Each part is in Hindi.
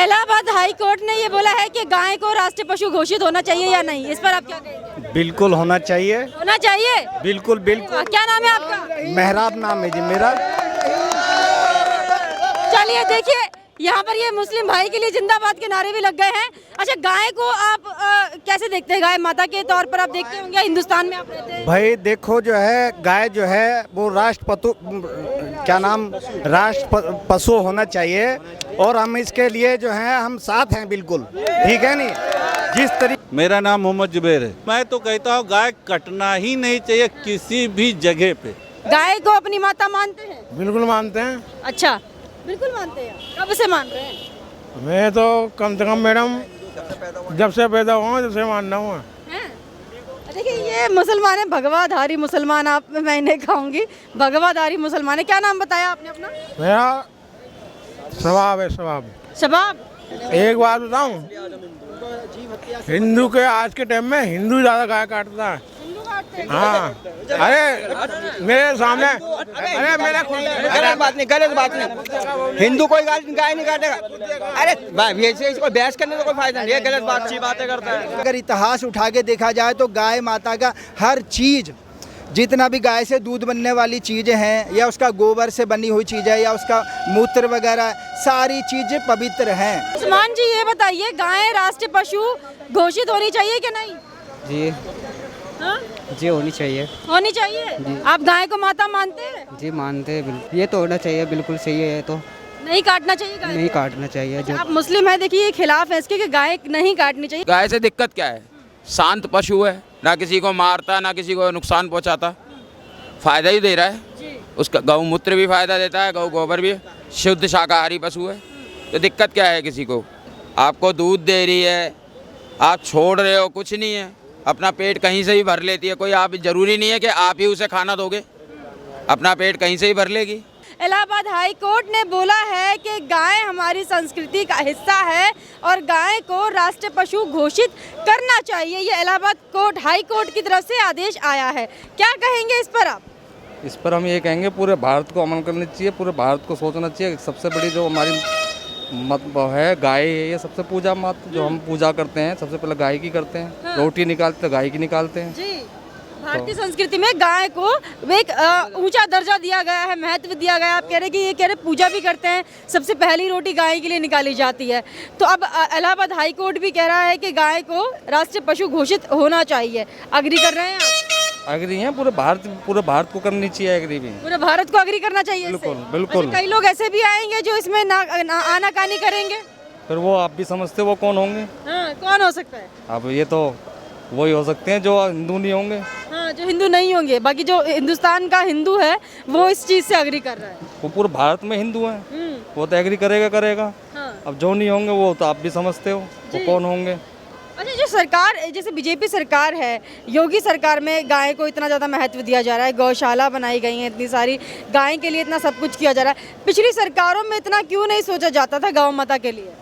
इलाहाबाद हाई कोर्ट ने ये बोला है कि गाय को राष्ट्रीय पशु घोषित होना चाहिए या नहीं, इस पर आप क्या कहेंगे? बिल्कुल होना चाहिए, होना चाहिए। बिल्कुल बिल्कुल। क्या नाम है आपका? मेहराब नाम है जी मेरा। चलिए देखिए, यहाँ पर ये मुस्लिम भाई के लिए जिंदाबाद के नारे भी लग गए हैं। अच्छा, गाय को आप कैसे देखते हैं? गाय माता के तौर पर आप देखते होंगे, हिंदुस्तान में आप रहते हैं। भाई देखो जो है गाय जो है वो राष्ट्र पशु होना चाहिए और हम इसके लिए जो है हम साथ हैं बिल्कुल, ठीक है नहीं। जिस तरीके मेरा नाम मोहम्मद जुबैर है। मैं तो कहता हूँ गाय कटना ही नहीं चाहिए किसी भी जगह पे। गाय को अपनी माता मानते हैं? बिल्कुल मानते हैं। अच्छा, बिल्कुल मानते हैं। कब से मान रहे हैं? मैं तो कम से कम मैडम जब से पैदा हुआ जब से मानना हुआ। देखिए ये मुसलमान है, भगवाधारी मुसलमान। आप मैं इन्हें कहूँगी भगवाधारी मुसलमान है। क्या नाम बताया आपने अपना? मेरा स्वभाव है, स्वभाव। शबाब। एक बात बताऊं, हिंदू के आज के टाइम में हिंदू ज्यादा गाय काटता है। हाँ, अरे मेरे सामने, अरे मेरे गलत बात नहीं। हिंदू कोई गाय नहीं काटेगा। अरे भाई इसको बहस करने का कोई फायदा नहीं है, गलत बात अच्छी बातें करता है। अगर इतिहास उठा के देखा जाए तो गाय माता का हर चीज़, जितना भी गाय से दूध बनने वाली चीज़ें हैं या उसका गोबर से बनी हुई चीज़ है या उसका मूत्र वगैरह, सारी चीज़ें पवित्र हैं। उस्मान जी ये बताइए, गाय राष्ट्रीय पशु घोषित होनी चाहिए कि नहीं? जी हाँ? जी होनी चाहिए। होनी चाहिए। आप गाय को माता मानते हैं? जी मानते हैं, बिल्कुल। ये तो होना चाहिए, बिल्कुल सही है। ये तो नहीं काटना चाहिए गाय? नहीं काटना चाहिए। जो आप मुस्लिम है, देखिए ये खिलाफ है इसके कि गाय नहीं काटनी चाहिए। गाय से दिक्कत क्या है? शांत पशु है, ना किसी को मारता ना किसी को नुकसान पहुंचाता, फायदा ही दे रहा है। उसका गौमूत्र भी फायदा देता है, गौ गोबर भी, शुद्ध शाकाहारी पशु है। तो दिक्कत क्या है? किसी को आपको दूध दे रही है, आप छोड़ रहे हो, कुछ नहीं है, अपना पेट कहीं से ही भर लेती है। कोई आप जरूरी नहीं है कि आप ही उसे खाना दोगे, अपना पेट कहीं से ही भर लेगी। इलाहाबाद हाई कोर्ट ने बोला है कि गाय हमारी संस्कृति का हिस्सा है और गाय को राष्ट्रीय पशु घोषित करना चाहिए। ये इलाहाबाद हाई कोर्ट की तरफ से आदेश आया है। क्या कहेंगे इस पर आप? इस पर हम ये कहेंगे पूरे भारत को अमल करनी चाहिए, पूरे भारत को सोचना चाहिए। सबसे बड़ी जो हमारी मत है गाय है, ये सबसे पूजा मत जो हम पूजा करते हैं सबसे पहले गाय की करते हैं। हाँ। रोटी निकालते तो गाय की निकालते हैं जी। भारतीय संस्कृति में गाय को एक ऊंचा दर्जा दिया गया है, महत्व दिया गया है। आप कह रहे हैं कि ये कह रहे पूजा भी करते हैं, सबसे पहली रोटी गाय के लिए निकाली जाती है। तो अब इलाहाबाद हाई कोर्ट भी कह रहा है कि गाय को राष्ट्रीय पशु घोषित होना चाहिए। अग्री कर रहे हैं आप? एग्री हैं, पूरे भारत को करनी चाहिए। एग्री भी पूरे भारत को अग्री करना चाहिए। बिल्कुल बिल्कुल। कई लोग ऐसे भी आएंगे जो इसमें आनाकानी करेंगे, फिर वो आप भी समझते वो कौन होंगे? हाँ, कौन हो सकता है? अब ये तो वही हो सकते हैं जो हिंदू नहीं होंगे। हाँ, जो हिंदू नहीं होंगे। बाकी जो हिंदुस्तान का हिंदू है वो इस चीज से अग्री कर रहा है। वो पूरे भारत में हिंदू हैं, वो तो एग्री करेगा। हाँ। अब जो नहीं होंगे वो तो आप भी समझते हो वो कौन होंगे। अच्छा, जो सरकार जैसे बीजेपी सरकार है, योगी सरकार में गाय को इतना ज़्यादा महत्व दिया जा रहा है, गौशाला बनाई गई है इतनी सारी, गाय के लिए इतना सब कुछ किया जा रहा है। पिछली सरकारों में इतना क्यों नहीं सोचा जाता था गौ माता के लिए?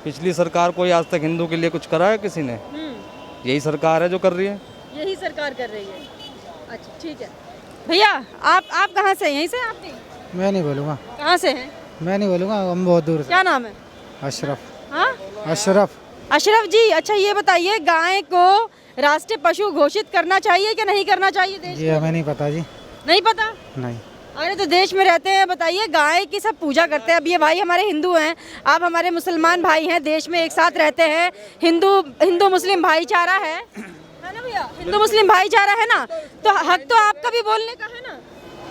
पिछली सरकार कोई आज तक हिंदू के लिए कुछ करा है किसी ने? यही सरकार है जो कर रही है। यही सरकार कर रही है। अच्छा ठीक है भैया, आप कहाँ से? यहीं से? आप नहीं? मैं नहीं बोलूँगा। कहाँ से हैं? मैं नहीं बोलूँगा, हम बहुत दूर से। क्या नाम है? अशरफ। हाँ, अशरफ जी। अच्छा ये बताइए, गाय को राष्ट्रीय पशु घोषित करना चाहिए कि नहीं करना चाहिए देश? जी हमें नहीं पता जी। नहीं पता? नहीं। अरे तो देश में रहते हैं, बताइए। गाय की सब पूजा करते हैं। अब ये भाई हमारे हिंदू हैं, आप हमारे मुसलमान भाई हैं, देश में एक साथ रहते हैं। हिंदू मुस्लिम भाईचारा है ना भैया? हिंदू मुस्लिम भाईचारा है ना, तो हक तो आपका भी बोलने का है ना।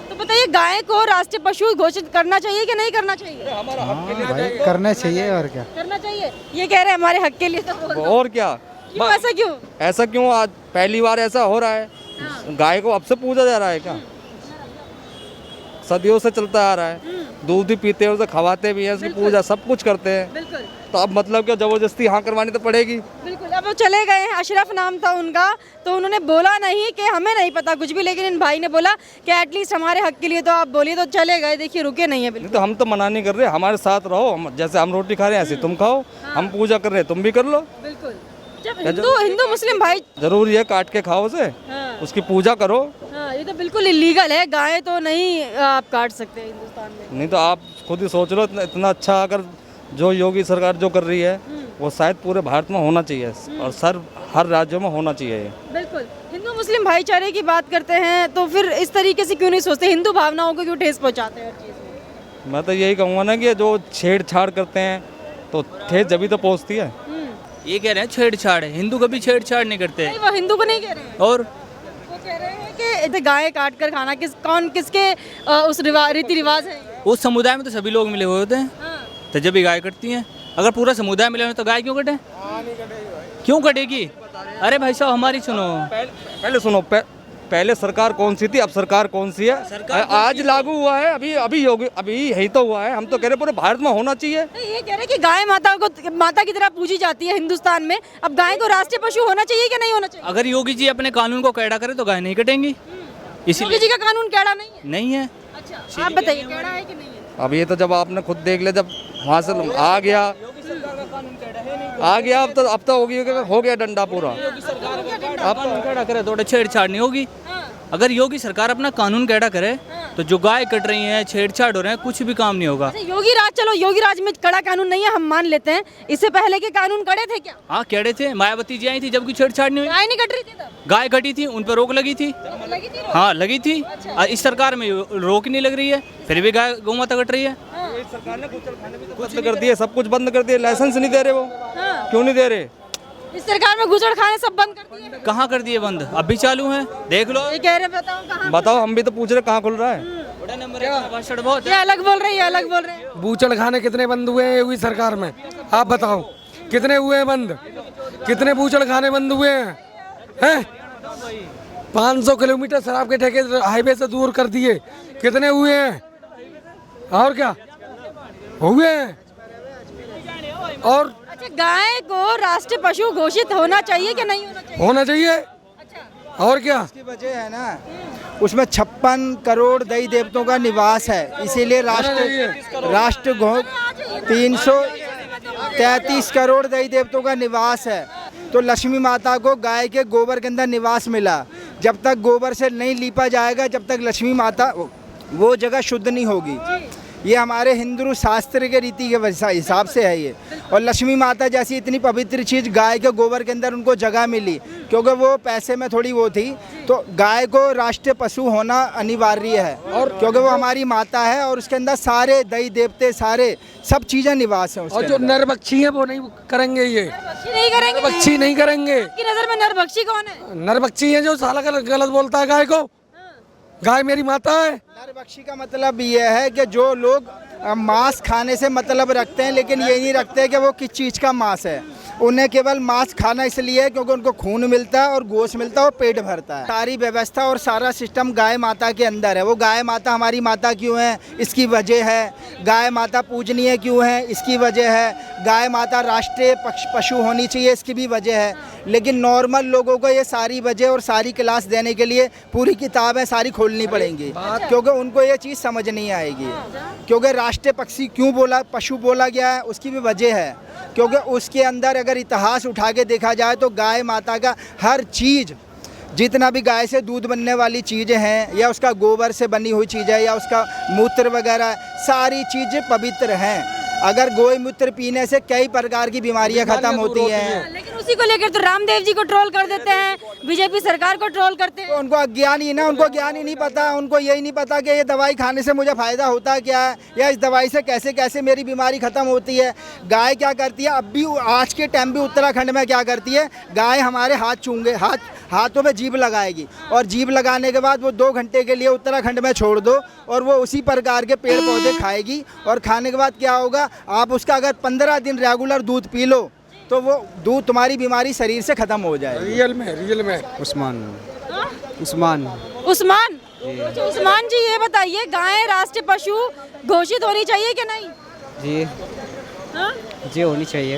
तो बताइए, गाय को राष्ट्रीय पशु घोषित करना चाहिए कि नहीं करना चाहिए? भाई करना चाहिए, और क्या करना चाहिए। ये कह रहे हैं हमारे हक के लिए, तो और क्या? क्यों? ऐसा क्यों? आज पहली बार ऐसा हो रहा है? हाँ। गाय को अब से पूजा जा रहा है क्या? सदियों से चलता आ रहा है। दूध भी पीते हैं, उसे खवाते भी हैं, उसकी पूजा सब कुछ करते हैं। बिल्कुल। तो अब मतलब क्या, जबरदस्ती हाँ करवानी तो पड़ेगी। बिल्कुल। अब वो चले गए हैं, अशरफ नाम था उनका, तो उन्होंने बोला नहीं कि हमें नहीं पता कुछ भी, लेकिन इन भाई ने बोला कि एटलीस्ट हमारे हक के लिए तो आप बोलिए, तो चले गए। देखिए रुके नहीं है बिल्कुल। तो हम तो मना नहीं कर रहे, हमारे साथ रहो। जैसे हम रोटी खा रहे हैं ऐसे तुम खाओ। हम पूजा कर रहे हैं, तुम भी कर लो। बिल्कुल। जब हिंदू मुस्लिम भाई जरूरी है काट के खाओ उसे। हाँ। उसकी पूजा करो। हाँ, ये तो बिल्कुल इलीगल है। गाय तो नहीं आप काट सकते हिंदुस्तान में। नहीं तो आप खुद ही सोच लो, इतना अच्छा अगर जो योगी सरकार जो कर रही है वो शायद पूरे भारत में होना चाहिए और हर राज्यों में होना चाहिए ये। बिल्कुल। हिंदू मुस्लिम भाईचारे की बात करते हैं तो फिर इस तरीके से क्यों नहीं सोचते, हिंदू भावनाओं को क्यों ठेस पहुंचाते हैं हर चीज़ में? मैं तो यही कहूँगा ना कि जो छेड़छाड़ करते हैं तो ठेस जभी तो पहुँचती है। ये कह रहे हैं छेड़छाड़ है, हिंदू कभी छेड़छाड़ नहीं करते। नहीं, वो हिंदू को नहीं कह रहे हैं, और वो कह रहे हैं कि इधर गाय काट कर खाना किसके उस रीति रिवाज है? उस समुदाय में तो सभी लोग मिले हुए होते हैं, तो जब भी गाय कटती हैं, अगर पूरा समुदाय मिले हुए तो गाय क्यों कटे? क्यों कटेगी? अरे भाई साहब हमारी सुनो, पहले सुनो, पहले सरकार कौन सी थी, अब सरकार कौन सी है? आज लागू हुआ है, अभी यही तो हुआ है। हम तो कह रहे पूरे भारत में होना चाहिए। ये कह रहे हैं कि गाय माता की तरह पूजी जाती है हिंदुस्तान में, अब गाय को राष्ट्रीय पशु होना चाहिए कि नहीं होना चाहिए? अगर योगी जी अपने कानून को कैडा करे तो गाय नहीं कटेंगी। योगी इसीलिए जी का कानून कैडा नहीं है? नहीं है। अच्छा, आप बताइए कैडा है कि नहीं है? अब ये तो जब आपने खुद देख लिया, जब वहाँ से आ गया अब तो हो गया डंडा पूरा। आप कानून कैडा करे तो छेड़छाड़ नहीं होगी। अगर योगी सरकार अपना कानून कैडा करे तो जो गाय कट रही हैं, छेड़छाड़ हो रहे हैं, कुछ भी काम नहीं होगा। योगी राज में कड़ा कानून नहीं है, हम मान लेते हैं। इससे पहले के कानून कड़े थे क्या? हाँ कड़े थे, मायावती जी आई थी जब कोई छेड़छाड़ नहीं हुई। गाय नहीं कट रही थी तब? गाय कटी थी, उन पर रोक लगी थी। हाँ लगी थी। इस सरकार में रोक नहीं लग रही है, फिर भी गाय गौ माता कट रही है। सरकार ने बंद कर दिए, सब कुछ बंद कर दिए। लाइसेंस नहीं दे रहे वो, क्यों नहीं दे रहे? इस सरकार में घुसड़ खाने सब बंद कर दिए। कहाँ कर दिए बंद? अब भी चालू है, देख लो। ये कह रहे बताओ, हम भी तो पूछ रहे कहाँ खुल रहा है। ये अलग बोल रहे हैं। बूचड़ खाने कितने बंद हुए हैं योगी सरकार में? आप बताओ कितने हुए हैं बंद? कितने बूचड़ खाने बंद हुए हैं? 500 किलोमीटर शराब के ठेके हाईवे से दूर कर दिए, कितने हुए हैं? और क्या हुए हैं? और अच्छा, गाय को राष्ट्रीय पशु घोषित होना चाहिए कि नहीं होना चाहिए? होना चाहिए। अच्छा, और क्या? इसकी वजह है ना, उसमें 56 करोड़ देवी देवताओं का निवास है, इसीलिए राष्ट्र 333 करोड़ देवी देवताओं का निवास है। तो लक्ष्मी माता को गाय के गोबर के अंदर निवास मिला। जब तक गोबर से नहीं लीपा जाएगा, जब तक लक्ष्मी माता वो जगह शुद्ध नहीं होगी। ये हमारे हिंदू शास्त्र के रीति के हिसाब से है ये। और लक्ष्मी माता जैसी इतनी पवित्र चीज़ गाय के गोबर के अंदर उनको जगह मिली, क्योंकि वो पैसे में थोड़ी वो थी। तो गाय को राष्ट्रीय पशु होना अनिवार्य है, और क्योंकि वो हमारी माता है और उसके अंदर सारे देवी देवते सारे सब चीज़ें निवास हैं। और जो नरभक्षी है वो नहीं करेंगे, ये नरभक्षी नहीं करेंगे। आपकी नजर में नरभक्षी कौन है? नरभक्षी है जो साला गलत बोलता है गाय को। गाय मेरी माता है। नरभक्षी का मतलब ये है कि जो लोग मांस खाने से मतलब रखते हैं, लेकिन ये नहीं रखते कि वो किस चीज़ का मांस है। उन्हें केवल मांस खाना इसलिए है क्योंकि उनको खून मिलता है और गोश्त मिलता है और पेट भरता है। सारी व्यवस्था और सारा सिस्टम गाय माता के अंदर है। वो गाय माता हमारी माता क्यों है, इसकी वजह है। गाय माता पूजनीय क्यों है, इसकी वजह है। गाय माता राष्ट्रीय पशु होनी चाहिए, इसकी भी वजह है। लेकिन नॉर्मल लोगों को ये सारी वजह और सारी क्लास देने के लिए पूरी किताबें सारी खोलनी पड़ेंगी, क्योंकि उनको ये चीज़ समझ नहीं आएगी। क्योंकि राष्ट्रीय पक्षी क्यों पशु बोला गया है, उसकी भी वजह है। क्योंकि उसके अंदर अगर इतिहास उठा के देखा जाए तो गाय माता का हर चीज़, जितना भी गाय से दूध बनने वाली चीज़ें हैं, या उसका गोबर से बनी हुई चीज़ है, या उसका मूत्र वगैरह, सारी चीज़ें पवित्र हैं। अगर गोई मूत्र पीने से कई प्रकार की बीमारियां खत्म होती हैं। लेकिन उसी को लेकर तो रामदेव जी को ट्रोल कर देते हैं, बीजेपी सरकार को ट्रोल करते हैं। तो उनको अज्ञान ही ना, उनको ज्ञान ही नहीं पता। उनको यही नहीं पता कि ये दवाई खाने से मुझे फ़ायदा होता क्या है, या इस दवाई से कैसे कैसे मेरी बीमारी ख़त्म होती है। गाय क्या करती है, अब भी आज के टाइम भी उत्तराखंड में क्या करती है, गाय हमारे हाथों में जीभ लगाएगी, और जीभ लगाने के बाद वो 2 घंटे के लिए उत्तराखंड में छोड़ दो, और वो उसी प्रकार के पेड़ पौधे खाएगी। और खाने के बाद क्या होगा, आप उसका अगर 15 दिन रेगुलर दूध पी लो तो वो दूध तुम्हारी बीमारी शरीर से खत्म हो जाए। रियल में उस्मान। उस्मान जी, ये बताइए गाय राष्ट्रीय पशु घोषित होनी चाहिए कि नहीं? जी होनी चाहिए।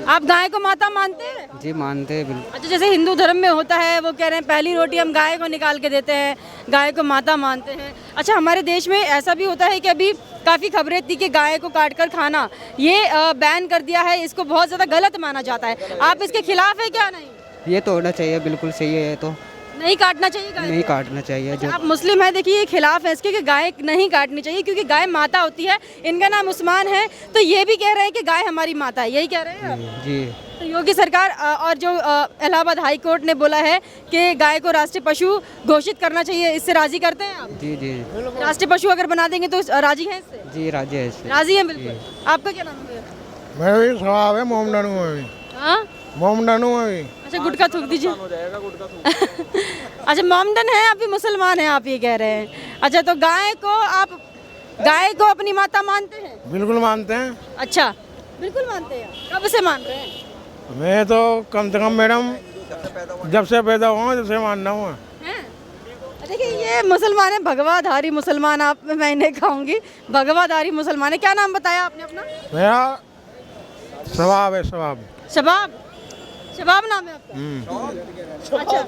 आप गाय को माता मानते हैं? जी मानते हैं बिल्कुल। अच्छा, जैसे हिंदू धर्म में होता है, वो कह रहे हैं पहली रोटी हम गाय को निकाल के देते हैं, गाय को माता मानते हैं। अच्छा, हमारे देश में ऐसा भी होता है कि अभी काफ़ी खबरें थी कि गाय को काट कर खाना ये बैन कर दिया है, इसको बहुत ज़्यादा गलत माना जाता है। आप इसके खिलाफ है क्या? नहीं, ये तो होना चाहिए, बिल्कुल सही है। ये तो नहीं काटना चाहिए गाय नहीं को? काटना चाहिए जो आप मुस्लिम हैं, देखिए ये खिलाफ है इसके कि गाय नहीं काटनी चाहिए क्योंकि गाय माता होती है। इनका नाम उस्मान है, तो ये भी कह रहे हैं कि गाय हमारी माता है, यही कह रहे हैं आप? जी तो योगी सरकार और जो इलाहाबाद हाई कोर्ट ने बोला है कि गाय को राष्ट्रीय पशु घोषित करना चाहिए, इससे राजी करते हैं आप? जी जी राष्ट्रीय पशु अगर बना देंगे तो राजी हैं इससे? जी राजी है इससे। राजी हैं बिल्कुल। आपका क्या नाम है? मैं भी स्वभाव है मोमडन हूँ अभी, हाँ, मोमडन हूँ अभी। अच्छा गुटखा थूक दीजिए। अच्छा मोमडन है, आप भी मुसलमान हैं, आप ये कह रहे हैं। अच्छा तो गाय को अपनी माता मानते हैं? बिल्कुल मानते हैं। अच्छा बिल्कुल मानते हैं। कब से मान रहे हैं? मैं तो कम से कम मैडम जब से पैदा हुआ जब से मानना हुआ। हैं? देखिए ये मुसलमान है, भगवाधारी मुसलमान, आप मैं इन्हें कहूँगी भगवाधारी मुसलमान है। क्या नाम बताया आपने अपना? मेरा स्वभाव है, स्वभाव। शबाब, शबाब नाम है आपका? अच्छा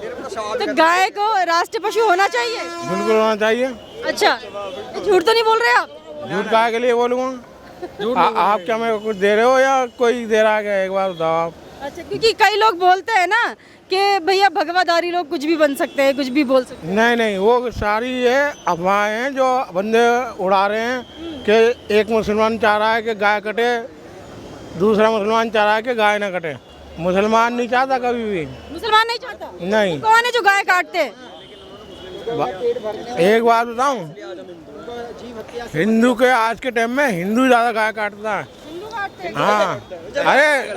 तो गाय को राष्ट्रीय पशु होना चाहिए? बिल्कुल होना चाहिए। अच्छा ये झूठ तो नहीं बोल रहे आप? झूठ काहे के लिए बोलूँगा? आप क्या मेरे को कुछ दे रहे हो या कोई दे रहा है? एक बार बताओ आप। अच्छा क्योंकि कई लोग बोलते हैं ना कि भैया भगवाधारी लोग कुछ भी बन सकते हैं, कुछ भी बोल सकते हैं। नहीं नहीं, वो सारी ये अफवाहें हैं जो बंदे उड़ा रहे हैं कि एक मुसलमान चाह रहा है कि गाय कटे, दूसरा मुसलमान चाह रहा है कि गाय ना कटे। मुसलमान नहीं चाहता कभी भी। मुसलमान नहीं चाहता? नहीं। कौन है जो गाय काटते हैं? एक बात बताऊं, हिंदू के आज के टाइम में हिंदू ज्यादा गाय काटता है। हाँ अरे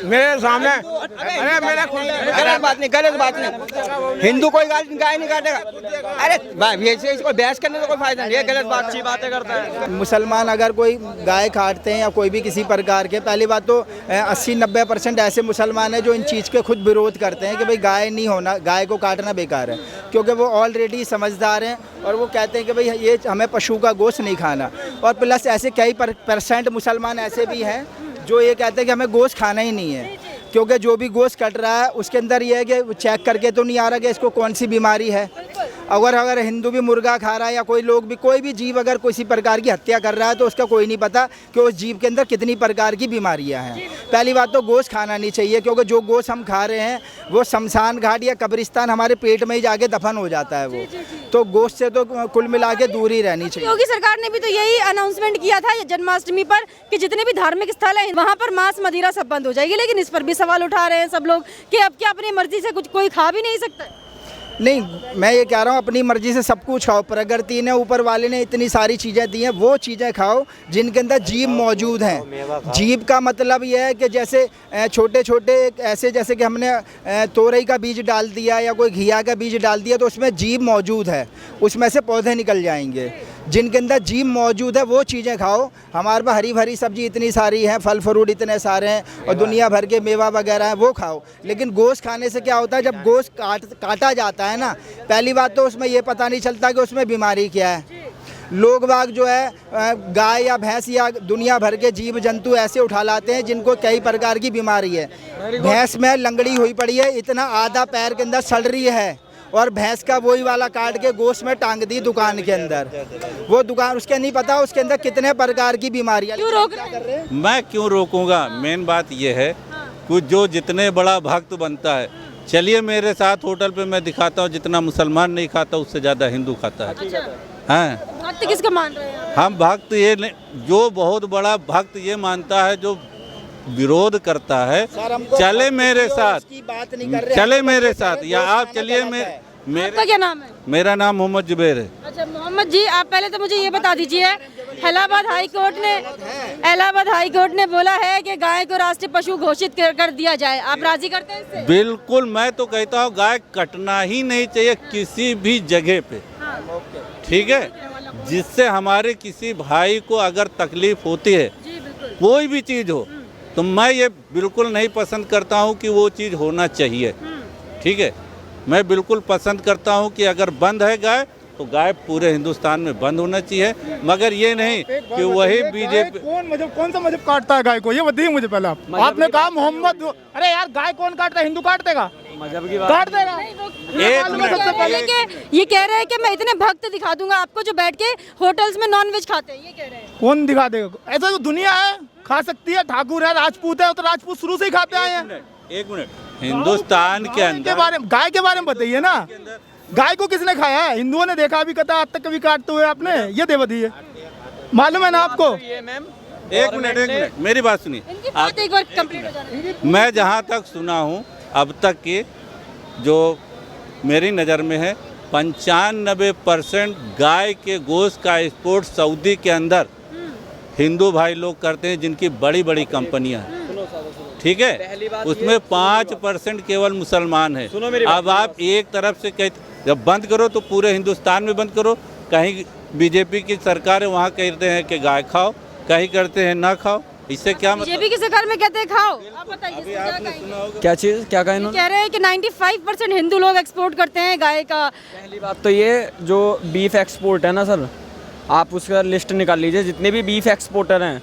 मेरे सामने, अरे मेरे गलत बात नहीं, गलत बात नहीं। हिंदू कोई गाय नहीं काटेगा। अरे भाई इसको बहस करने का कोई फायदा नहीं है, गलत बात अच्छी बातें करता है। मुसलमान अगर कोई गाय काटते हैं या कोई भी किसी प्रकार के, पहली बात तो 80-90% ऐसे मुसलमान हैं जो इन चीज़ के खुद विरोध करते हैं कि भाई गाय नहीं होना, गाय को काटना बेकार है, क्योंकि वो ऑलरेडी समझदार हैं और वो कहते हैं कि भाई ये हमें पशु का गोश्त नहीं खाना। और प्लस ऐसे कई % मुसलमान ऐसे भी हैं जो ये कहते हैं कि हमें गोश्त खाना ही नहीं है, क्योंकि जो भी गोश्त कट रहा है उसके अंदर ये है कि चेक करके तो नहीं आ रहा कि इसको कौन सी बीमारी है। अगर हिंदू भी मुर्गा खा रहा है या कोई लोग भी, कोई भी जीव अगर किसी प्रकार की हत्या कर रहा है तो उसका कोई नहीं पता कि उस जीव के अंदर कितनी प्रकार की बीमारियां हैं। पहली बात तो गोश्त खाना नहीं चाहिए, क्योंकि जो गोश्त हम खा रहे हैं वो शमशान घाट या कब्रिस्तान हमारे पेट में ही जाके दफन हो जाता है वो। तो गोश्त से तो कुल मिला के दूर ही रहनी चाहिए। योगी सरकार ने भी तो यही अनाउंसमेंट किया था जन्माष्टमी पर कि जितने भी धार्मिक स्थल हैं वहाँ पर मांस मदिरा सब बंद हो जाएगी, लेकिन इस पर भी सवाल उठा रहे हैं सब लोग कि अब क्या अपनी मर्जी से कुछ कोई खा भी नहीं सकता? नहीं, मैं ये कह रहा हूँ अपनी मर्जी से सब कुछ खाओ। प्रकृति ने, ऊपर वाले ने इतनी सारी चीज़ें दी हैं, वो चीज़ें खाओ जिनके अंदर जीव मौजूद हैं। जीव का मतलब ये है कि जैसे छोटे छोटे ऐसे, जैसे कि हमने तोरई का बीज डाल दिया या कोई घिया का बीज डाल दिया तो उसमें जीव मौजूद है, उसमें से पौधे निकल जाएंगे। जिनके अंदर जीव मौजूद है वो चीज़ें खाओ। हमारे पास हरी भरी सब्जी इतनी सारी है, फल फ्रूट इतने सारे हैं और दुनिया भर के मेवा वगैरह हैं, वो खाओ। लेकिन गोश्त खाने से क्या होता है, जब गोश्त काटा जाता है ना, पहली बात तो उसमें ये पता नहीं चलता कि उसमें बीमारी क्या है। लोग बाग जो है गाय या भैंस या दुनिया भर के जीव जंतु ऐसे उठा लाते हैं जिनको कई प्रकार की बीमारी है। भैंस में लंगड़ी हुई पड़ी है, इतना आधा पैर के अंदर सड़ रही है और भैंस का वही वाला काट के गोश्त में टांग दी दुकान के अंदर। वो दुकान, उसके नहीं पता उसके अंदर कितने प्रकार की बीमारियां। क्यों रोक रहे हैं? मैं क्यों रोकूंगा? मेन बात यह है कि जो जितने बड़ा भक्त बनता है, चलिए मेरे साथ होटल पे मैं दिखाता हूँ, जितना मुसलमान नहीं खाता उससे ज़्यादा हिंदू खाता है। हैं? भक्त किसका मान रहे हैं? हम भक्त ये जो बहुत बड़ा भक्त ये मानता है, जो विरोध करता है, चले मेरे साथ, चले मेरे साथ, या आप चलिए। आपका क्या नाम है? मेरा नाम मोहम्मद जुबैर है। अच्छा मोहम्मद जी, आप पहले तो मुझे ये बता दीजिए, इलाहाबाद हाई कोर्ट ने बोला है कि गाय को राष्ट्रीय पशु घोषित कर दिया जाए, आप राजी करते हैं इससे? बिल्कुल, मैं तो कहता हूँ गाय कटना ही नहीं चाहिए किसी भी जगह पे। ठीक है, जिससे हमारे किसी भाई को अगर तकलीफ होती है, कोई भी चीज़ हो, तो मैं ये बिल्कुल नहीं पसंद करता हूँ कि वो चीज़ होना चाहिए। ठीक है, मैं बिल्कुल पसंद करता हूँ कि अगर बंद है गाय तो गाय पूरे हिंदुस्तान में बंद होना चाहिए, मगर ये नहीं कि वही बीजेपी। कौन सा मजहब काटता है गाय को, ये बताइए मुझे पहले आप। आपने कहा मोहम्मद, अरे यार गाय कौन काटता है? हिंदू काट देगा, मजहब की बात काट देगा। ये कह रहे हैं कि मैं इतने भक्त दिखा दूंगा आपको जो बैठ के होटल्स में नॉनवेज खाते हैं, ये कह रहे हैं। कौन दिखा देगा? ऐसा तो दुनिया है, खा सकती है, ठाकुर है, राजपूत है, तो राजपूत शुरू से ही खाते आए हैं। एक मिनट, हिंदुस्तान के अंदर गाय के बारे में बताइए ना। गाय को किसने खाया है? हिंदुओं ने देखा अभी कथा आज तक कभी काटते हुए आपने? ये देवधी है, मालूम है ना आपको? एक मिनट मेरी बात सुनिए। इनकी बात एक बार कंप्लीट हो जाने दीजिए। मैं जहाँ तक सुना हूँ अब तक की जो मेरी नज़र में है 95% गाय के गोश्त का एक्सपोर्ट सऊदी के अंदर हिंदू भाई लोग करते हैं, जिनकी बड़ी बड़ी कंपनियां हैं, ठीक है। उसमें 5% केवल मुसलमान है। अब आप एक तरफ से जब बंद करो तो पूरे हिंदुस्तान में बंद करो। कहीं बीजेपी की सरकार है, वहाँ कहते हैं कि गाय खाओ, कहीं करते हैं ना खाओ। इससे क्या मतलब? बीजेपी की सरकार में कहते हैं खाओ, आप बताइए इसमें क्या कहेंगे? क्या चीज़ क्या कहा इन्होंने? कह रहे हैं कि 95% हिंदू लोग एक्सपोर्ट करते हैं गाय का। पहली बात तो ये जो बीफ एक्सपोर्ट है ना सर, आप उसका लिस्ट निकाल लीजिए। जितने भी बीफ एक्सपोर्टर हैं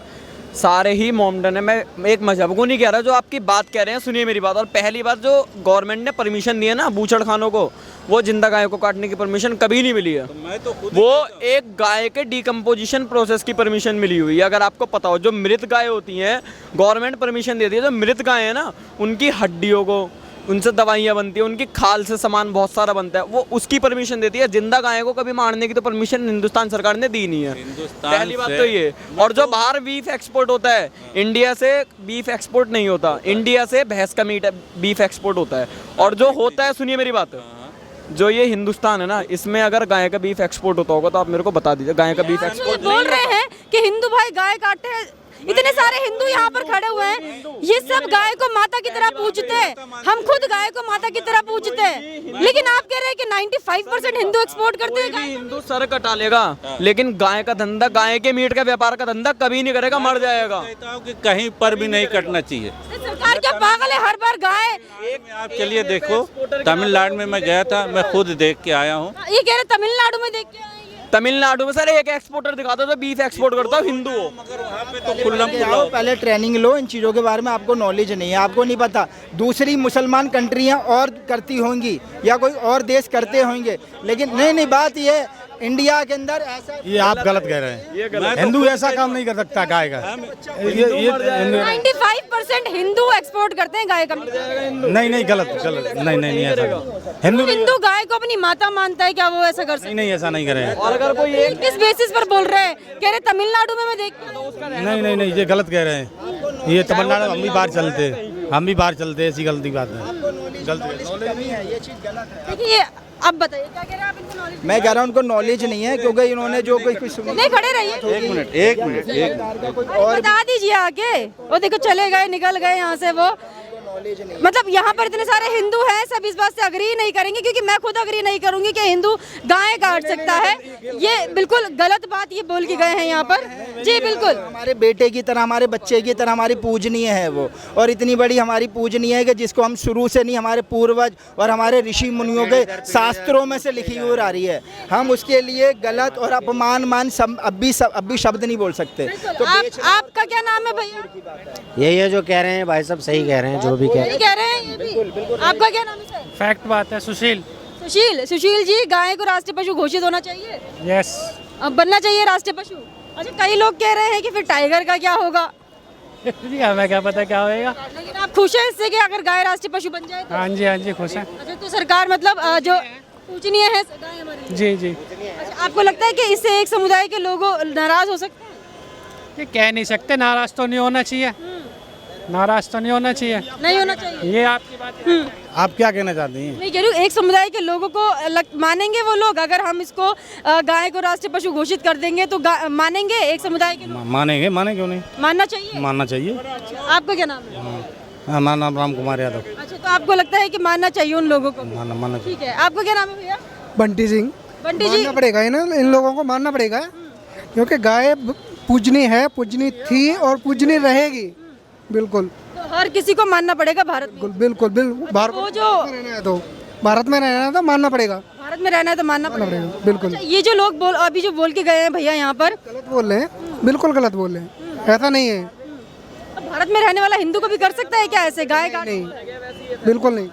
सारे ही मोमडन है। मैं एक मजहब को नहीं कह रहा, जो आपकी बात कह रहे हैं सुनिए मेरी बात। और पहली बात, जो गवर्नमेंट ने परमिशन दी है ना बूचड़खानों को, वो जिंदा गाय को काटने की परमिशन कभी नहीं मिली है। वो एक गाय के डिकम्पोजिशन प्रोसेस की परमिशन मिली हुई है। अगर आपको पता हो, जो मृत गाय होती हैं गवर्नमेंट परमिशन देती है। जो मृत गाय है ना, उनकी हड्डियों को, उनसे दवाइयाँ बनती हैं, उनकी खाल से सामान बहुत सारा बनता है, वो उसकी परमिशन देती है। जिंदा गाय को कभी मारने की तो परमिशन हिंदुस्तान सरकार ने दी नहीं है। पहली बात तो ये। और जो बाहर बीफ एक्सपोर्ट होता है, इंडिया से बीफ एक्सपोर्ट नहीं होता, इंडिया से भैंस का मीट बीफ एक्सपोर्ट होता है। और जो होता है, सुनिए मेरी बात, जो ये हिंदुस्तान है ना, इसमें अगर गाय का बीफ एक्सपोर्ट होता होगा तो आप मेरे को बता दीजिए। गाय का बीफ एक्सपोर्ट बोल रहे हैं कि हिंदू भाई गाय काटते हैं। इतने सारे हिंदू यहाँ पर खड़े हुए हैं, ये सब गाय को माता की तरह पूजते हैं। हम खुद गाय को माता की तरह पूजते हैं, लेकिन आप कह रहे हैं कि 95% हिंदू एक्सपोर्ट करते हैं। हिंदू सर कटा लेगा, लेकिन गाय का धंधा, गाय के मीट का व्यापार का धंधा कभी नहीं करेगा, मर जाएगा। कहता हूँ कि कहीं पर भी नहीं कटना चाहिए। सरकार क्या पागल है? हर बार गाय आप चलिए देखो, तमिलनाडु में मैं गया था, मैं खुद देख के आया हूँ। ये कह रहे तमिलनाडु में देख के आए। तमिलनाडु में सर एक एक्सपोर्टर दिखाता था बीफ एक्सपोर्ट करता है, हिंदू हो। तो पहले ट्रेनिंग लो, इन चीज़ों के बारे में आपको नॉलेज नहीं है, आपको नहीं पता। दूसरी मुसलमान कंट्रियां और करती होंगी या कोई और देश करते होंगे, लेकिन नहीं, बात ये इंडिया के अंदर ऐसा। ये आप गलत कह रहे हैं। हिंदू ऐसा काम नहीं कर सकता गाय का। ये 95% हिंदू एक्सपोर्ट करते हैं गाय का। नहीं, गलत नहीं ऐसा। हिंदू गाय को अपनी माता मानता है, क्या वो ऐसा कर सकते? नहीं, ऐसा नहीं करे। और अगर कोई एक किस बेसिस पर बोल रहे हैं? कह रहे तमिलनाडु में मैं देख नहीं, ये गलत कह रहे हैं। ये तमिलनाडु हम भी बाहर चलते, ऐसी गलती बात है। देखिए, अब बताइए क्या कह रहे हैं आप? इनको नॉलेज? मैं कह रहा हूँ उनको नॉलेज नहीं है, क्योंकि इन्होंने जो कोई नहीं, खड़े रहिए। एक मिनट बता दीजिए आके। वो देखो चले गए, निकल गए यहाँ से वो। मतलब यहाँ पर इतने सारे हिंदू हैं, सब इस बात से अग्री नहीं करेंगे, क्योंकि मैं खुद अग्री नहीं करूंगी कि हिंदू गाय काट सकता है। ये बिल्कुल गलत बात ये बोल के गए हैं यहाँ पर। जी बिल्कुल, हमारे बेटे की तरह, हमारे बच्चे की तरह हमारी पूजनीय है वो, और इतनी बड़ी हमारी पूजनीय है कि जिसको हम शुरू से नहीं, हमारे पूर्वज और हमारे ऋषि मुनियों के शास्त्रों में से लिखी हुई आ रही है। हम उसके लिए गलत और अपमान अब भी शब्द नहीं बोल सकते। तो आपका क्या नाम है भैया? यही है जो कह रहे हैं भाई, सब सही कह रहे हैं, जो भी कह रहे हैं ये भी। आपका क्या नाम है सर? फैक्ट बात है। सुशील सुशील जी, गाय को राष्ट्रीय पशु घोषित होना चाहिए? यस, अब बनना चाहिए राष्ट्रीय पशु। अच्छा, कई लोग कह रहे हैं कि फिर टाइगर का क्या होगा? हमें क्या पता क्या होएगा। लेकिन आप खुश हैं इससे कि अगर गाय राष्ट्रीय पशु बन जाए तो? हाँ जी खुश है। अच्छा, तो सरकार मतलब जो पूजनीय है गाय हमारी। जी। अच्छा, आपको लगता है कि इससे एक समुदाय के लोग नाराज हो सकते हैं? ये कह नहीं सकते, नाराज तो नहीं होना चाहिए। नहीं होना चाहिए। ये आपकी बात है। आप क्या कहना चाहती हैं? मैं कह रही हूँ, एक समुदाय के लोगों को मानेंगे वो लोग अगर हम इसको गाय को राष्ट्रीय पशु घोषित कर देंगे तो मानेंगे एक समुदाय के लोग? माने क्यों नहीं? मानना चाहिए। अच्छा, आपका क्या नाम है? हमारा नाम राम कुमार यादव। अच्छा, तो आपको लगता है कि मानना चाहिए उन लोगों को? मानना ठीक है। आपका क्या नाम है भैया? बंटी सिंह। बंटी जी, मानना पड़ेगा इन लोगों को, मानना पड़ेगा, क्योंकि गाय पूजनी है, पूजनी थी और पूजनी रहेगी। बिल्कुल, तो हर किसी को मानना पड़ेगा भारत में? बिल्कुल। भारत वो जो भारत में रहना है तो मानना पड़ेगा। भारत में रहना है तो मानना पड़ेगा। बिल्कुल। अच्छा, ये जो लोग अभी जो बोल के गए हैं भैया यहाँ पर, गलत बोल रहे हैं, बिल्कुल गलत बोल रहे हैं, ऐसा नहीं है। अब भारत में रहने वाला हिंदू को भी कर सकता है क्या ऐसे गाय का? नहीं, बिल्कुल नहीं।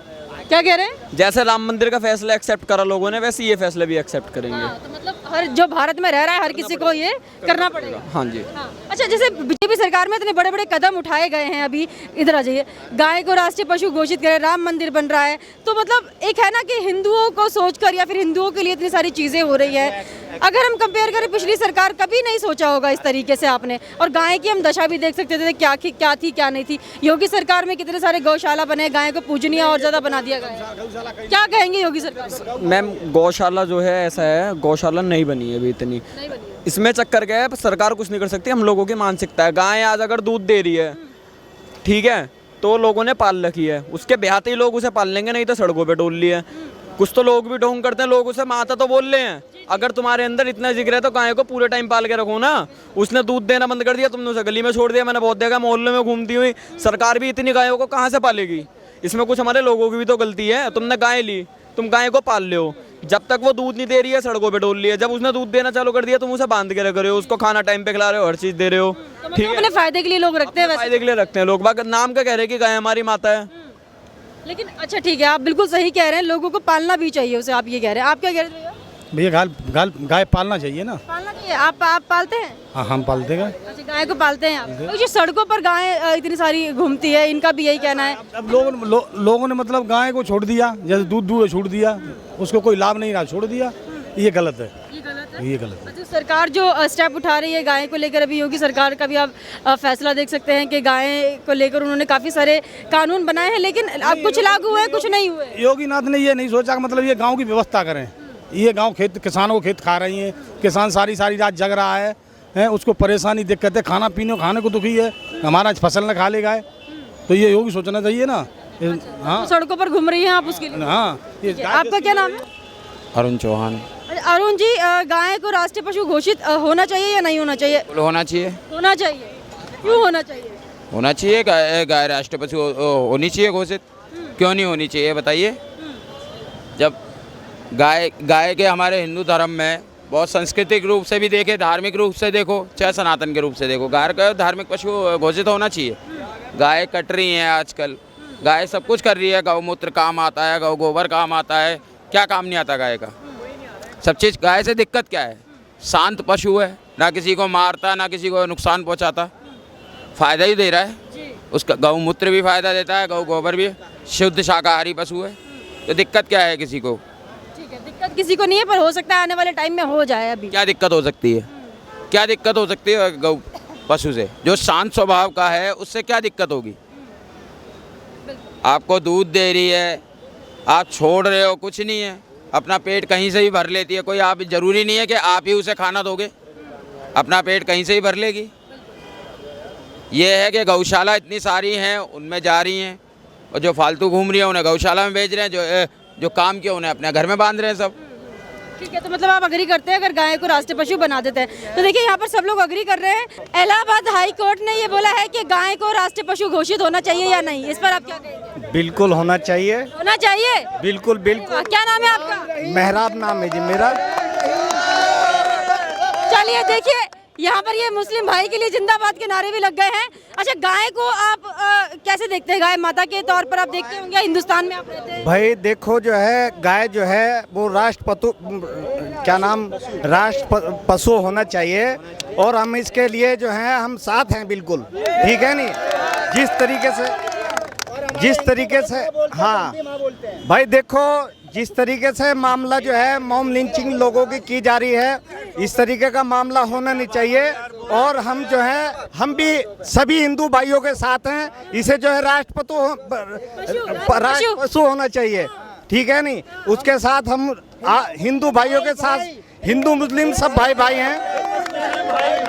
क्या कह रहे हैं? जैसे राम मंदिर का फैसला एक्सेप्ट करा लोगों ने, वैसे ये फैसला भी एक्सेप्ट करेंगे। तो मतलब हर जो भारत में रह रहा है हर किसी को ये करना पड़ेगा। हाँ जी। हाँ। अच्छा, जैसे बीजेपी सरकार में इतने बड़े बड़े कदम उठाए गए हैं, अभी इधर आ जाइए, गाय को राष्ट्रीय पशु घोषित करें, राम मंदिर बन रहा है, तो मतलब एक है ना कि हिंदुओं को सोचकर या फिर हिंदुओं के लिए इतनी सारी चीज़ें हो रही है। अगर हम कंपेयर करें पिछली सरकार, कभी नहीं सोचा होगा इस तरीके से आपने। और गाय की हम दशा भी देख सकते थे, क्या थी क्या नहीं थी। योगी सरकार में कितने सारे गौशाला बने, गाय को पूजनीय और ज़्यादा बना दिया गया। क्या कहेंगे योगी सरकार? मैम गौशाला जो है ऐसा है, गौशाला नहीं बनी है अभी इतनी, इसमें चक्कर क्या है, सरकार कुछ नहीं कर सकती, हम लोगों की मानसिकता है। गाय आज अगर दूध दे रही है, ठीक है, तो लोगों ने पाल रखी है, उसके ब्याहते ही लोग उसे पाल लेंगे, नहीं तो सड़कों पे डोल ली है। कुछ तो लोग भी ढोंग करते हैं, लोग उसे माता तो बोल रहे हैं। अगर तुम्हारे अंदर इतना जिक्र है तो गाय को पूरे टाइम पाल के रखो ना। उसने दूध देना बंद कर दिया, तुमने उसे गली में छोड़ दिया। मैंने बहुत देखा, मोहल्ले में घूमती हुई, सरकार भी इतनी गायों को कहाँ से पालेगी? इसमें कुछ हमारे लोगों की भी तो गलती है। तुमने गाय ली, तुम गाय को पाल ले हो, जब तक वो दूध नहीं दे रही है सड़कों पे डोल रही है। जब उसने दूध देना चालू कर दिया, तुम उसे बांध के रख रहे हो, उसको खाना टाइम पे खिला रहे हो, हर चीज़ दे रहे हो, ठीक है। अपने फायदे के लिए लोग रखते हैं, फायदे के लिए रखते हैं लोग, बाकी नाम का कह रहे हैं कि गाय हमारी माता है। लेकिन अच्छा ठीक है, आप बिल्कुल सही कह रहे हैं, लोगों को पालना भी चाहिए उसे, आप ये कह रहे हैं। आप क्या कह रहे हैं भैया? गाय पालना चाहिए ना। पालना चाहिए। आप पालते हैं? हाँ, हम पालते हैं। अच्छा, गाय को पालते हैं आप। तो जो सड़कों पर गाय इतनी सारी घूमती है, इनका भी यही कहना है। अब लोगों ने मतलब गाय को छोड़ दिया, जैसे दूध छोड़ दिया, उसको कोई लाभ नहीं रहा, छोड़ दिया, ये गलत है। ये गलत है। अच्छा, सरकार जो स्टेप उठा रही है गाय को लेकर, अभी योगी सरकार का भी आप फैसला देख सकते हैं कि गाय को लेकर उन्होंने काफ़ी सारे कानून बनाए हैं, लेकिन अब कुछ लागू हुए, कुछ नहीं हुए। योगी नाथ ने ये नहीं सोचा कि मतलब ये गांव की व्यवस्था करें। ये गांव किसानों को खेत खा रही हैं, किसान सारी रात जग रहा है, उसको परेशानी दिक्कत है, खाने को दुखी है, हमारा फसल न खा ले गाय, तो ये योगी सोचना चाहिए ना। हाँ, तो सड़कों पर घूम रही हैं आप उसके लिए। हाँ। आपका क्या नाम है? अरुण चौहान। अरुण जी, गाय को राष्ट्रीय पशु घोषित होना चाहिए या नहीं होना चाहिए? होना चाहिए। होना चाहिए। क्यों होना चाहिए? होना चाहिए, गाय राष्ट्रीय पशु होनी चाहिए घोषित। क्यों नहीं होनी चाहिए बताइए? जब गाय के हमारे हिंदू धर्म में बहुत सांस्कृतिक रूप से भी देखे, धार्मिक रूप से देखो, चाहे सनातन के रूप से देखो, गाय का धार्मिक पशु घोषित होना चाहिए। गाय कट रही हैं आजकल, गाय सब कुछ कर रही है, गौमूत्र काम आता है, गौ गोबर काम आता है, क्या काम नहीं आता गाय का? सब चीज़। गाय से दिक्कत क्या है? शांत पशु है, ना किसी को मारता, ना किसी को नुकसान पहुंचाता, फ़ायदा ही दे रहा है। उसका गौमूत्र भी फ़ायदा देता है, गौ गोबर भी, शुद्ध शाकाहारी पशु है, तो दिक्कत क्या है किसी को? ठीक है, दिक्कत किसी को नहीं है, पर हो सकता है आने वाले टाइम में हो जाए। अभी क्या दिक्कत हो सकती है? क्या दिक्कत हो सकती है गौ पशु से? जो शांत स्वभाव का है उससे क्या दिक्कत होगी? आपको दूध दे रही है, आप छोड़ रहे हो, कुछ नहीं है, अपना पेट कहीं से भी भर लेती है। कोई आप, ज़रूरी नहीं है कि आप ही उसे खाना दोगे, अपना पेट कहीं से ही भर लेगी। ये है कि गौशाला इतनी सारी हैं, उनमें जा रही हैं, और जो फालतू घूम रही है उन्हें गौशाला में भेज रहे हैं, जो काम किया उन्हें अपने घर में बांध रहे हैं सब। ठीक है, तो मतलब आप अग्री करते हैं अगर गाय को राष्ट्रीय पशु बना देते हैं? तो देखिए यहाँ पर सब लोग अग्री कर रहे हैं। इलाहाबाद हाई कोर्ट ने ये बोला है कि गाय को राष्ट्रीय पशु घोषित होना चाहिए या नहीं, इस पर आप क्या कहेंगे? बिल्कुल होना चाहिए। होना चाहिए, बिल्कुल बिल्कुल। क्या नाम है आपका? मेहराब नाम है जी मेरा। चलिए देखिए, यहाँ पर ये मुस्लिम भाई के लिए जिंदाबाद के नारे भी लग गए हैं। अच्छा, गाय को आप कैसे देखते हैं? गाय माता के तौर पर आप देखते होंगे, हिंदुस्तान में आप रहते हैं। भाई देखो, जो है गाय जो है वो राष्ट्र पशु होना चाहिए, और हम इसके लिए जो है हम साथ हैं बिल्कुल, ठीक है नहीं? जिस तरीके से हाँ भाई देखो, जिस तरीके से मामला जो है मॉब लिंचिंग लोगों की जा रही है, इस तरीके का मामला होना नहीं चाहिए। और हम जो है, हम भी सभी हिंदू भाइयों के साथ हैं, इसे जो है राष्ट्र पशु होना चाहिए, ठीक है नहीं? उसके साथ हम हिंदू भाइयों के साथ, हिंदू मुस्लिम सब भाई हैं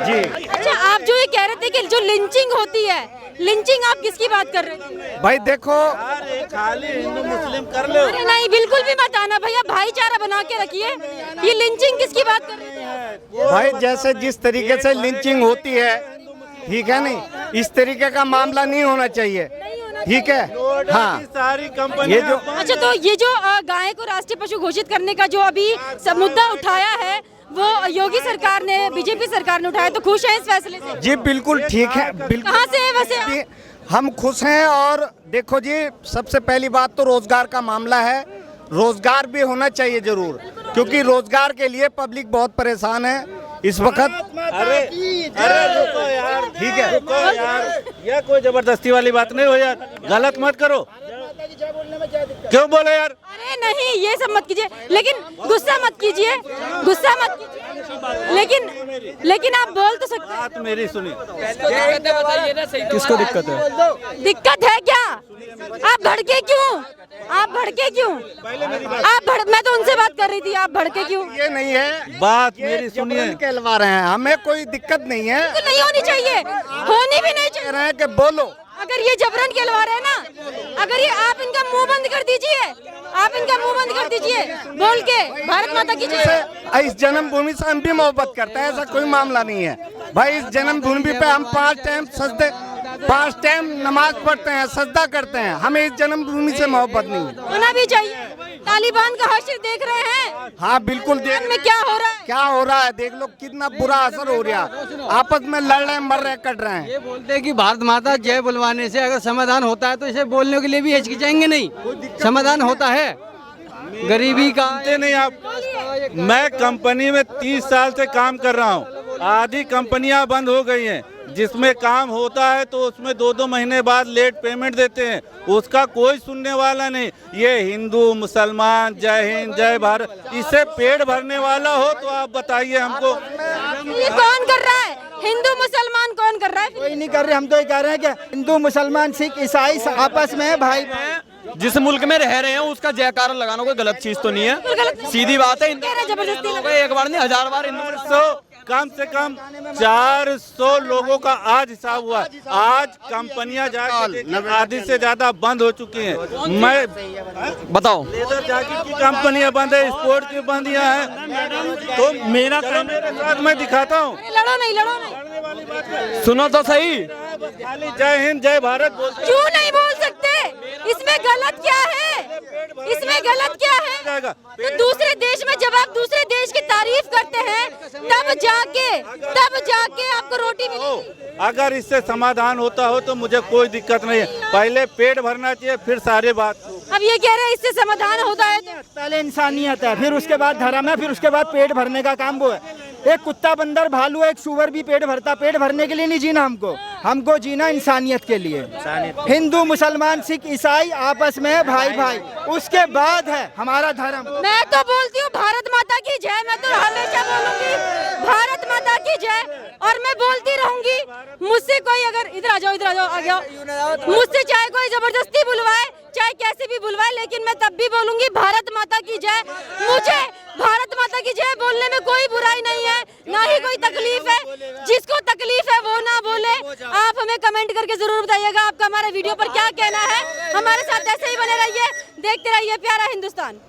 जी। अच्छा, आप जो ये कह रहे थे कि जो लिंचिंग होती है, लिंचिंग आप किसकी बात कर रहे थे? भाई देखो, खाली हिंदू मुस्लिम कर लो। अरे नहीं, बिल्कुल भी मत आना भैया, भाईचारा बना के रखिए। ये लिंचिंग किसकी बात कर रहे थे? भाई जैसे जिस तरीके से लिंचिंग होती है, ठीक है नहीं, इस तरीके का मामला नहीं होना चाहिए, ठीक है? हाँ, सारी कंपनी ये जो अच्छा, तो ये जो गाय को राष्ट्रीय पशु घोषित करने का जो अभी मुद्दा उठाया है, वो योगी सरकार ने, बीजेपी सरकार ने उठाया, तो खुश है इस फैसले से? जी बिल्कुल ठीक है। बिल्कुल। कहाँ से है वैसे? हम खुश हैं। और देखो जी, सबसे पहली बात तो रोजगार का मामला है, रोजगार भी होना चाहिए जरूर, क्योंकि रोजगार के लिए पब्लिक बहुत परेशान है इस वक्त। अरे रुको यार, ठीक है रुको यार, यह कोई जबरदस्ती वाली बात नहीं हो यार, गलत मत करो। क्यों बोले यार? अरे नहीं, ये सब मत कीजिए, लेकिन गुस्सा मत कीजिए, गुस्सा मत कीजिए, लेकिन आप बोल तो सकते हैं। बात मेरी सुनिए। किसको दिक्कत है? दिक्कत है क्या? आप भड़के क्यों? आप भड़के क्यों? मैं तो उनसे बात कर रही थी, आप भड़के क्यों? ये नहीं है, बात मेरी सुनिए। कहलवा रहे हैं, हमें कोई दिक्कत नहीं है, तो नहीं होनी चाहिए, होनी भी नहीं कह चाहिए। रहे हैं कि बोलो। अगर ये जबरन कहलवा रहे हैं ना, अगर ये आप इनका मुंह बंद कर दीजिए, आप इनका मुंह बंद कर दीजिए बोल के भारत माता की जय। इस जन्मभूमि से हम भी मोहब्बत करते हैं, ऐसा कोई मामला नहीं है भाई। इस जन्मभूमि पे हम 5 टाइम नमाज पढ़ते हैं, सजदा करते हैं, हमें इस जन्मभूमि से मोहब्बत नहीं है। होना भी चाहिए। तालिबान का हश्र देख रहे हैं, हाँ बिल्कुल, देख में क्या हो रहा है, क्या हो रहा है, देख लो कितना बुरा असर हो रहा है, आपस में लड़ रहे हैं, मर रहे हैं, कट रहे हैं। ये बोलते हैं कि भारत माता जय बुलवाने से अगर समाधान होता है तो इसे बोलने के लिए भी हिचकिचाएंगे नहीं, समाधान होता है गरीबी का। नहीं आप, मैं कंपनी में 30 साल से काम कर रहा हूँ, आधी कंपनियां बंद हो गई हैं, जिसमें काम होता है तो उसमें 2-2 महीने बाद लेट पेमेंट देते हैं, उसका कोई सुनने वाला नहीं। ये हिंदू मुसलमान जय हिंद जय भारत, इससे पेट भरने वाला हो तो आप बताइए हमको। ये कौन कर रहा है? हिंदू मुसलमान कौन कर रहा है? कोई नहीं कर रहे, हम तो ये कह रहे हैं कि हिंदू मुसलमान सिख ईसाई आपस में भाई। जिस मुल्क में रह रहे हैं उसका जयकार लगाना कोई गलत चीज तो नहीं है, सीधी बात है। जबरदस्ती एक बार नहीं 1000 बार कम से कम 400 लोगों का आज हिसाब हुआ। आज कंपनियां जाकर आधी से ज्यादा बंद हो चुकी हैं। मैं बताओ, लेदर जैकेट की कंपनियां बंद है, स्पोर्ट की बंद हैं, तो मेरा मेरे साथ मैं दिखाता हूँ। लड़ो नहीं, लड़ो नहीं, सुनो तो सही, खाली जय हिंद जय भारत बोलते क्यों नहीं बोल सकते? इसमें गलत क्या है? इसमें गलत क्या है? तो दूसरे देश में जब आप दूसरे देश की तारीफ करते हैं तब जाके आपको रोटी मिलेगी। अगर इससे समाधान होता हो तो मुझे कोई दिक्कत नहीं है, पहले पेट भरना चाहिए फिर सारे बात। अब ये कह रहे हैं इससे समाधान होता है तो पहले इंसानियत है, फिर उसके बाद धर्म है, फिर उसके बाद पेट भरने का काम वो है। एक कुत्ता, बंदर, भालू, एक सुअर भी पेट भरता, पेट भरने के लिए नहीं जीना हमको जीना इंसानियत के लिए। हिंदू मुसलमान सिख ईसाई आपस में भाई भाई, उसके बाद है हमारा धर्म। मैं तो बोलती हूँ भारत माता की जय, मैं तो हमेशा बोलूंगी भारत माता की जय, और मैं बोलती रहूंगी। मुझसे कोई अगर इधर आ जाओ आ जाओ, मुझसे चाहे कोई जबरदस्ती बुलवाए, चाहे कैसे भी बुलवाए, लेकिन मैं तब भी बोलूंगी भारत माता की जय। मुझे भारत माता की जय बोलने में कोई बुराई नहीं है, ना ही कोई तकलीफ है। जिसको तकलीफ है वो ना बोले। आप हमें कमेंट करके जरूर बताइएगा आपका हमारे वीडियो पर क्या कहना है। हमारे साथ ऐसे ही बने रहिए, देखते रहिए प्यारा हिंदुस्तान।